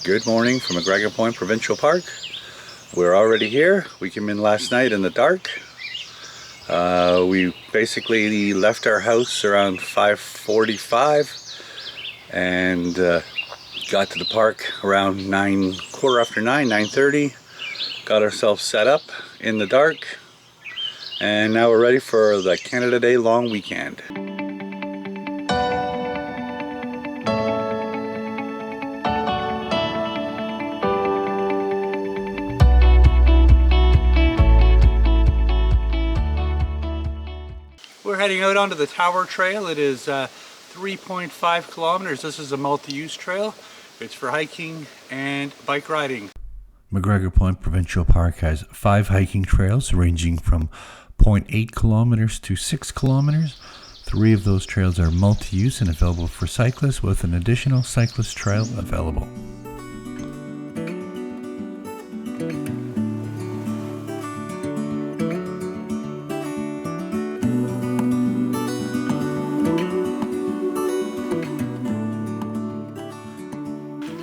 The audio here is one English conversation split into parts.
Good morning from MacGregor Point, Provincial Park. We're already here. We came in last night in the dark. We basically left our house around 5:45 and got to the park around 9:30. Got ourselves set up in the dark, and now we're ready for the Canada Day long weekend. We're heading out onto the Tower Trail. It is 3.5 kilometers. This is a multi-use trail. It's for hiking and bike riding. MacGregor Point Provincial Park has 5 hiking trails ranging from 0.8 kilometers to 6 kilometers. 3 of those trails are multi-use and available for cyclists, with an additional cyclist trail available.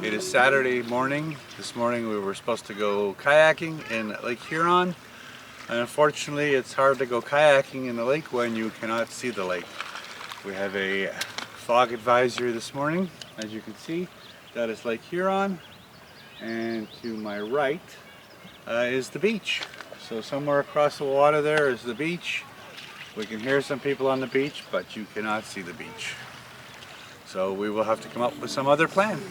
It is Saturday morning. This morning we were supposed to go kayaking in Lake Huron, and unfortunately it's hard to go kayaking in the lake when you cannot see the lake. We have a fog advisory this morning. As you can see, that is Lake Huron, and to my right is the beach. So somewhere across the water there is the beach. We can hear some people on the beach, but you cannot see the beach. So we will have to come up with some other plan.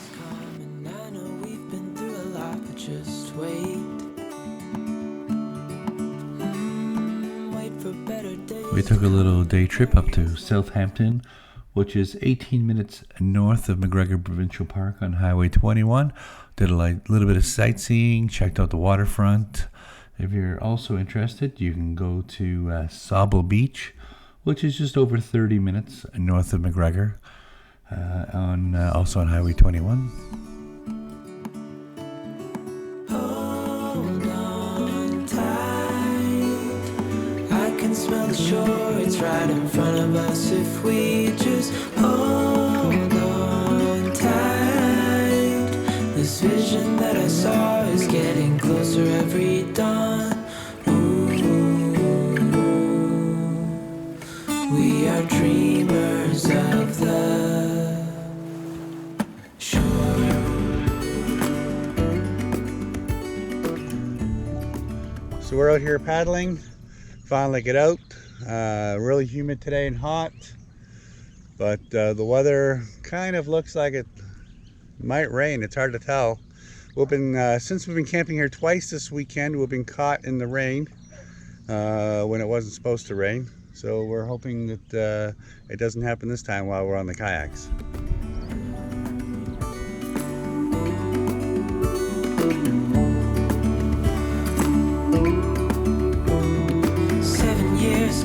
Just wait. Wait for better days. We took a little day trip up to Southampton, which is 18 minutes north of MacGregor Provincial Park on Highway 21. Did a little bit of sightseeing, checked out the waterfront. If you're also interested, you can go to Sauble Beach, which is just over 30 minutes north of MacGregor, also on Highway 21. Smell the shore, it's right in front of us. If we just hold on tight, this vision that I saw is getting closer every dawn. Ooh, we are dreamers of the shore. So we're out here paddling. Finally get out. Really humid today and hot, but the weather kind of looks like it might rain. It's hard to tell. We've been since we've been camping here twice this weekend, we've been caught in the rain when it wasn't supposed to rain. So we're hoping that it doesn't happen this time while we're on the kayaks.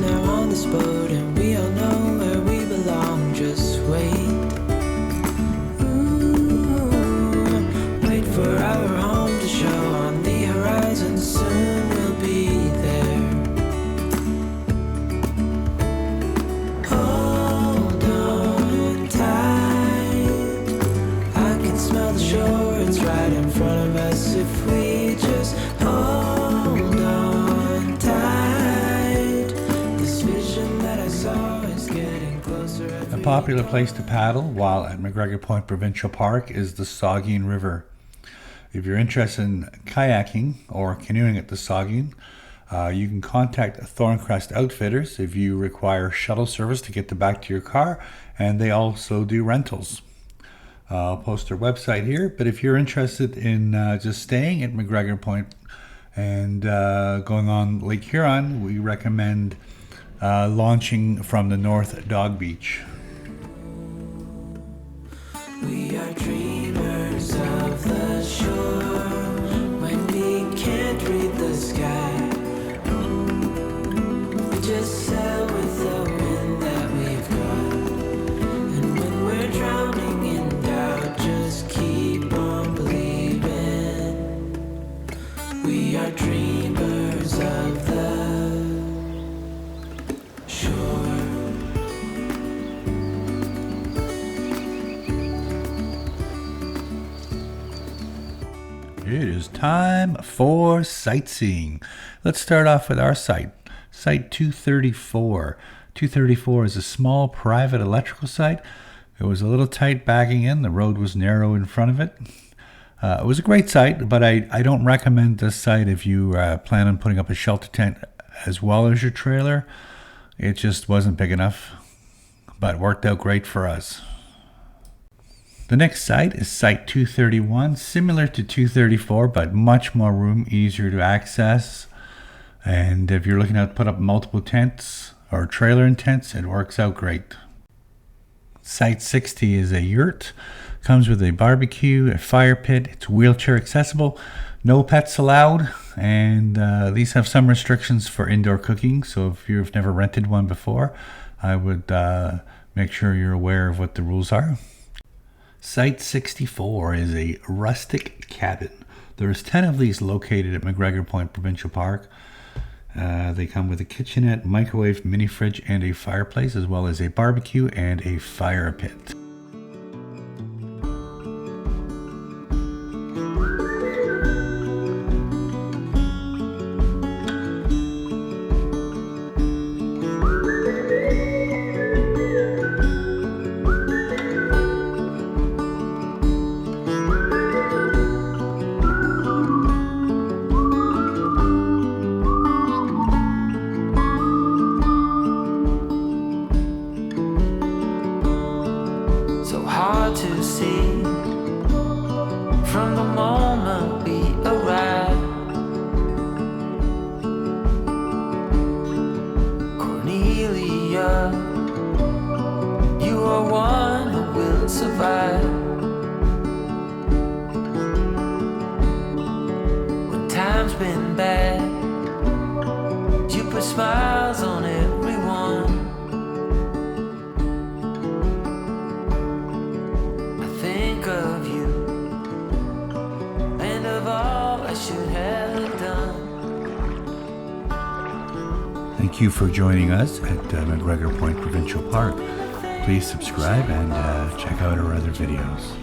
Now on this boat, and we all know where we belong. Just wait. Ooh, wait for our home to show on the horizon. Soon we'll be there. Hold on tight. I can smell the shore, it's right in front of us. If we just hold on tight. A popular place to paddle while at MacGregor Point Provincial Park is the Saugeen River. If you're interested in kayaking or canoeing at the Saugeen, you can contact Thorncrest Outfitters if you require shuttle service to get back to your car, and they also do rentals. I'll post their website here, but if you're interested in just staying at MacGregor Point and going on Lake Huron, we recommend launching from the North Dog Beach. We are dreamers of the shore when we can't read the sky. We just sail with the wind that we've got, and when we're drowning in doubt, just keep on believing. We are dreamers of the shore. 'Cause It is time for sightseeing. Let's start off with our site, Site 234. 234 is a small private electrical site. It was a little tight backing in. The road was narrow in front of it. It was a great site, but I don't recommend this site if you plan on putting up a shelter tent as well as your trailer. It just wasn't big enough, but worked out great for us. The next site is Site 231, similar to 234, but much more room, easier to access. And if you're looking to put up multiple tents or trailer and tents, it works out great. Site 60 is a yurt. Comes with a barbecue, a fire pit. It's wheelchair accessible. No pets allowed. And these have some restrictions for indoor cooking. So if you've never rented one before, I would make sure you're aware of what the rules are. Site 64 is a rustic cabin. There's 10 of these located at MacGregor Point Provincial Park. They come with a kitchenette, microwave, mini fridge, and a fireplace, as well as a barbecue and a fire pit. Hard to see from the moment we arrive. Cornelia, you are one who will survive. When time's been bad, you put smiles on everyone. Of you and of all I should have done. Thank you for joining us at MacGregor Point Provincial Park. Please subscribe and check out our other videos.